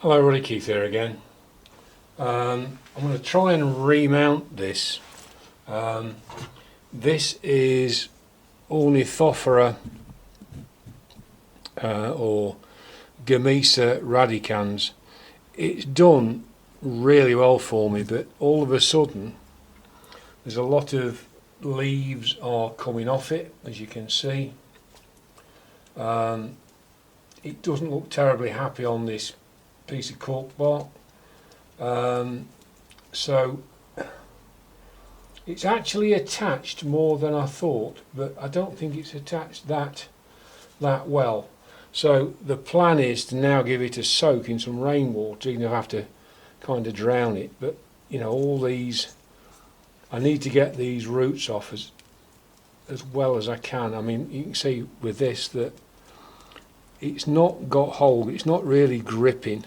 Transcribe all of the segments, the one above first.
Hello, Roddy Keith here again. I'm going to try and remount this. This is Ornithophora or Gemisa radicans. It's done really well for me, but all of a sudden there's a lot of leaves are coming off it, as you can see. It doesn't look terribly happy on this piece of cork bark, so it's actually attached more than I thought, but I don't think it's attached that well. So the plan is to now give it a soak in some rainwater. You're going to have to kind of drown it, but you know, all these, I need to get these roots off as well as I can. I mean, you can see with this that it's not got hold, it's not really gripping,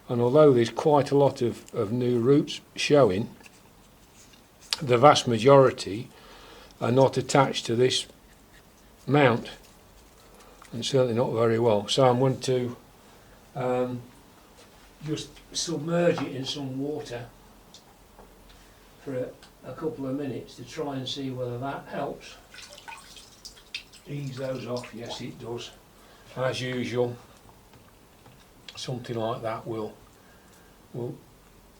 and although there's quite a lot of new roots showing, the vast majority are not attached to this mount, and certainly not very well. So I'm going to just submerge it in some water for a couple of minutes to try and see whether that helps ease those off. Yes, it does. As usual, something like that will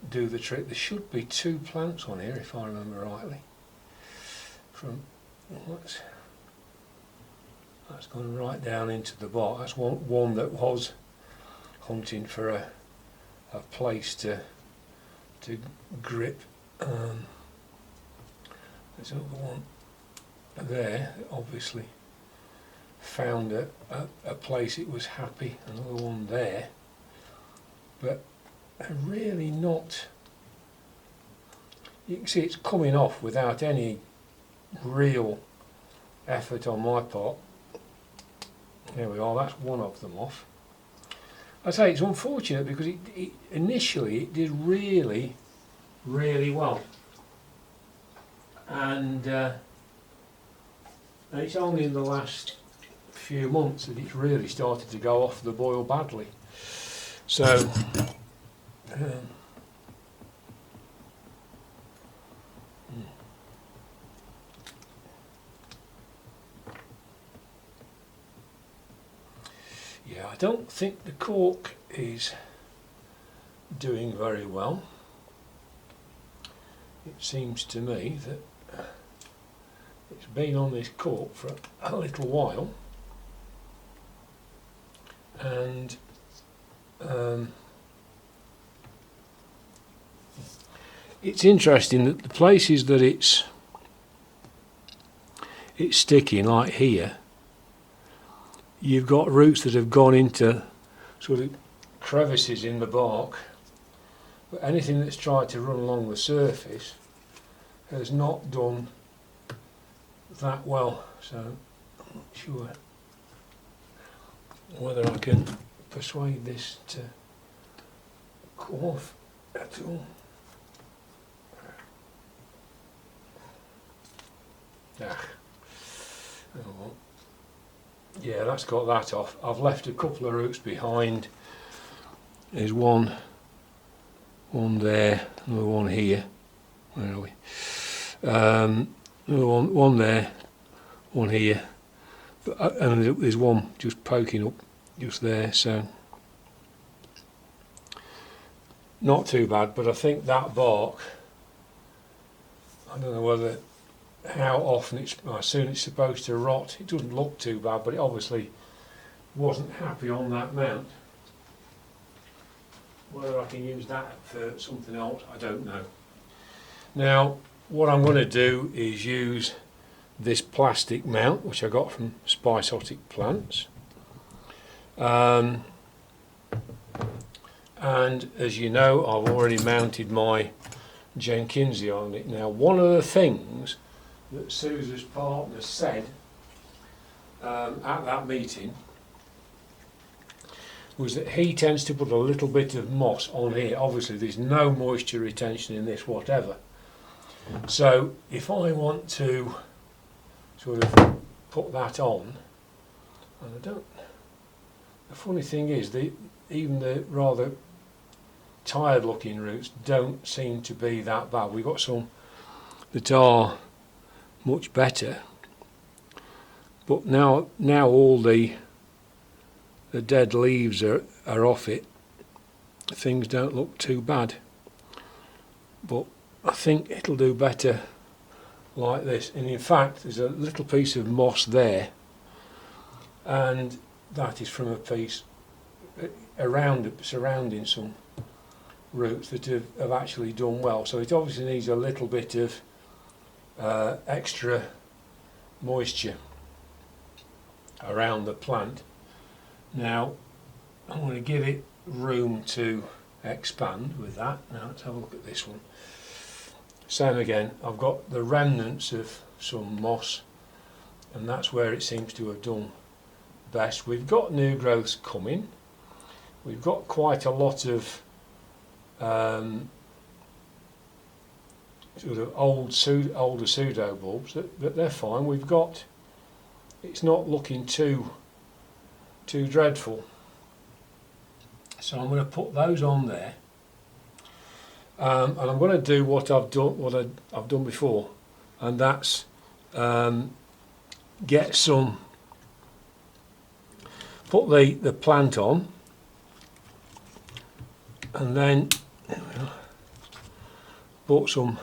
do the trick. There should be 2 plants on here, if I remember rightly. That's gone right down into the bark. That's one that was hunting for a place to grip. There's another one there, obviously found a place it was happy. Another one there, but really not. You can see it's coming off without any real effort on my part. There we are, that's one of them off. I say it's unfortunate because initially it did really well, and it's only in the last few months that it's really started to go off the boil badly. So yeah, I don't think the cork is doing very well. It seems to me that it's been on this cork for a little while, and it's interesting that the places that it's sticking, like here, you've got roots that have gone into sort of crevices in the bark, but anything that's tried to run along the surface has not done that well. So I'm not sure whether I can persuade this to come off at all. Oh, yeah, that's got that off. I've left a couple of roots behind. There's one there, another one here. Where are we? Another one there, one here, and there's one just poking up just there. So not too bad, but I think that bark, I don't know how often how soon it's supposed to rot. It doesn't look too bad, but it obviously wasn't happy on that mount. Whether I can use that for something else, I don't know. Now, what I'm going to do is use this plastic mount, which I got from Spicesotic Plants. And as you know, I've already mounted my Jenkinsia on it. Now, one of the things that Susan's partner said at that meeting was that he tends to put a little bit of moss on here. Obviously there's no moisture retention in this whatever, so if I want to sort of put that on, and I don't the funny thing is, even the rather tired looking roots don't seem to be that bad. We've got some that are much better, but now all the dead leaves are off it, things don't look too bad. But I think it'll do better like this. And in fact, there's a little piece of moss there, and that is from a piece surrounding some roots that have actually done well. So it obviously needs a little bit of extra moisture around the plant. Now I'm going to give it room to expand with that. Now let's have a look at this one. Same again, I've got the remnants of some moss, and that's where it seems to have done best. We've got new growths coming. We've got quite a lot of sort of older pseudobulbs, but they're fine. We've got, it's not looking too dreadful. So I'm going to put those on there, and I'm going to do what I've done before, and that's put the plant on, and then bought some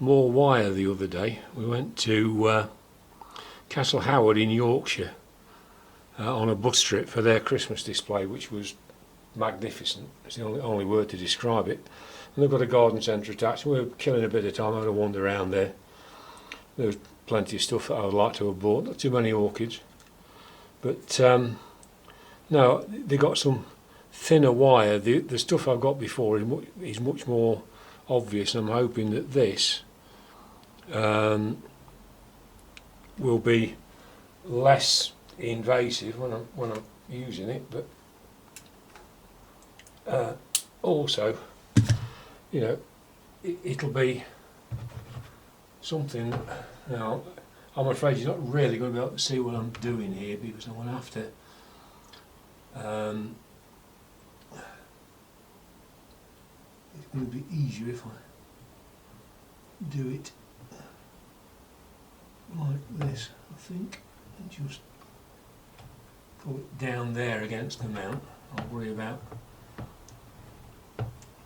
more wire the other day. We went to Castle Howard in Yorkshire on a bus trip for their Christmas display, which was magnificent. It's the only word to describe it. And they've got a garden centre attached. We were killing a bit of time having a wander around there. There was plenty of stuff that I would like to have bought, not too many orchids. But no, they got some thinner wire. The stuff I've got before is much more obvious, and I'm hoping that this will be less invasive when I'm using it, but also, you know, it'll be something. Now, I'm afraid you're not really going to be able to see what I'm doing here, because I'm going to have to it's going to be easier if I do it like this, I think, and just put it down there against the mount. I'll worry about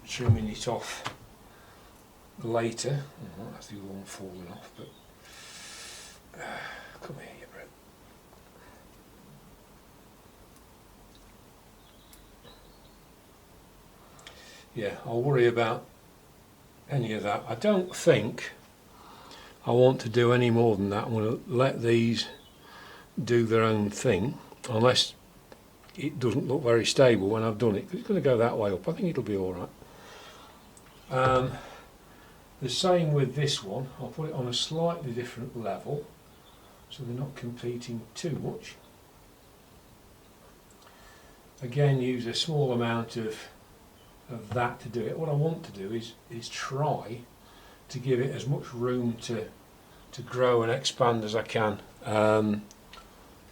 trimming it off later. Oh, that's the other one falling off, but come here, you bro. Yeah, I'll worry about any of that. I don't think I want to do any more than that. I'm going to let these do their own thing, unless it doesn't look very stable when I've done it. It's going to go that way up. I think it'll be all right. The same with this one. I'll put it on a slightly different level, so they're not competing too much. Again, use a small amount of that to do it. What I want to do is try to give it as much room to grow and expand as I can.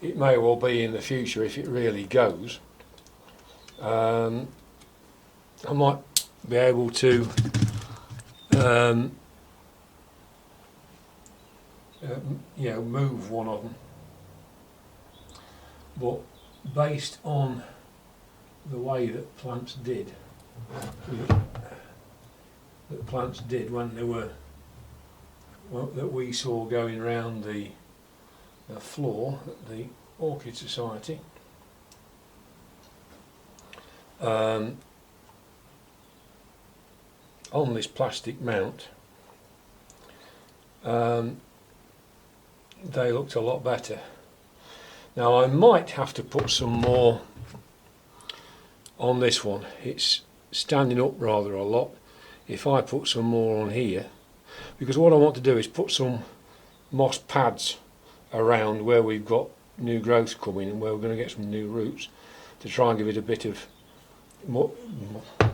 It may well be in the future, if it really goes, I might be able to you know, move one of them, but based on the way that plants did when they were, well, that we saw going around the floor at the Orchid Society, on this plastic mount, they looked a lot better. Now I might have to put some more on this one. It's standing up rather a lot. If I put some more on here, because what I want to do is put some moss pads around where we've got new growth coming and where we're going to get some new roots, to try and give it a bit of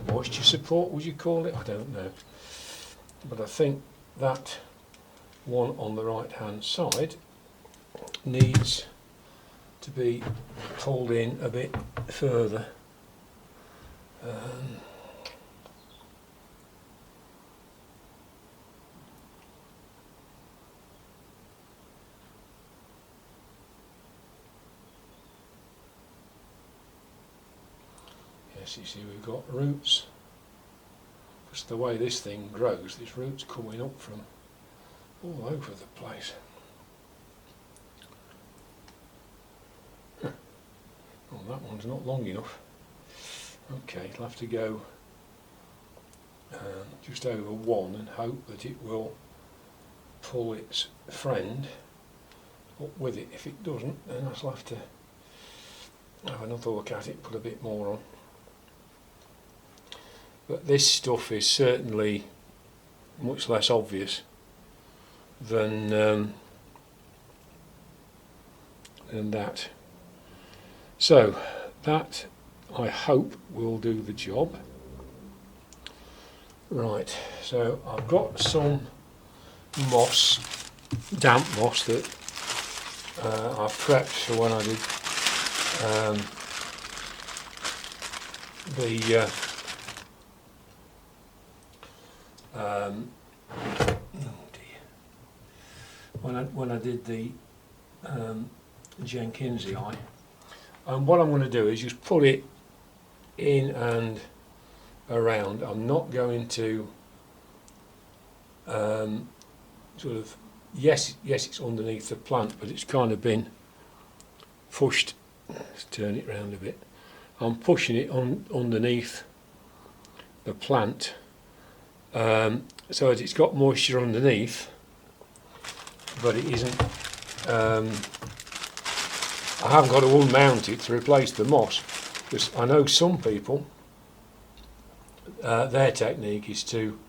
moisture support, would you call it? I don't know. But I think that one on the right hand side needs to be pulled in a bit further. Yes, you see we've got roots. Just the way this thing grows, there's roots coming up from all over the place. Oh, that one's not long enough. Okay, I'll have to go just over 1 and hope that it will pull its friend up with it. If it doesn't, then I'll have to have another look at it, put a bit more on. But this stuff is certainly much less obvious than that. So that, I hope, will do the job. Right, so I've got some moss, damp moss, that I prepped for when I did when I did the Jenkinsii. And what I'm going to do is just put it in and around. I'm not going to sort of, yes it's underneath the plant, but it's kind of been pushed. Let's turn it round a bit. I'm pushing it on underneath the plant so that it's got moisture underneath, but it isn't. I haven't got to unmount it to replace the moss, because I know some people, their technique is to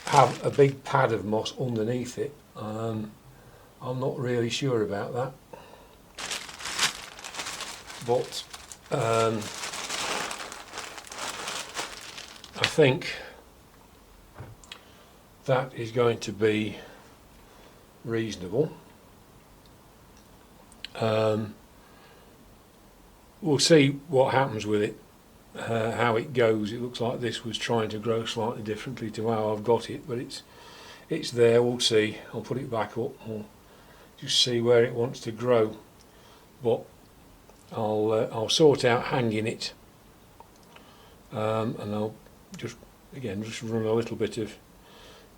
have a big pad of moss underneath it. I'm not really sure about that, but I think that is going to be reasonable. We'll see what happens with it, how it goes. It looks like this was trying to grow slightly differently to how I've got it, but it's there. We'll see. I'll put it back up. We'll just see where it wants to grow, but I'll sort out hanging it, and I'll just run a little bit of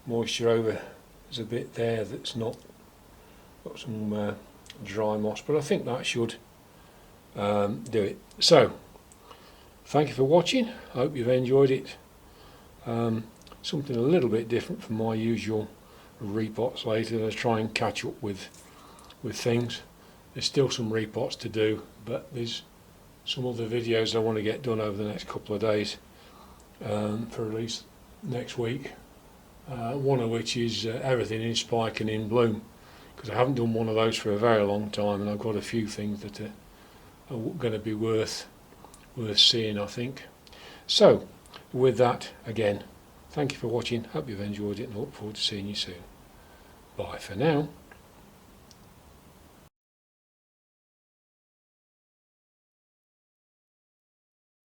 moisture over. There's a bit there that's not got some dry moss, but I think that should do it. So thank you for watching. I hope you've enjoyed it. Something a little bit different from my usual repots later. Let's try and catch up with things. There's still some repots to do, but there's some other videos I want to get done over the next couple of days for release next week. One of which is everything in spike and in bloom, because I haven't done one of those for a very long time, and I've got a few things that are going to be worth seeing, I think. So with that, again, thank you for watching. Hope you've enjoyed it, and I look forward to seeing you soon. Bye for now.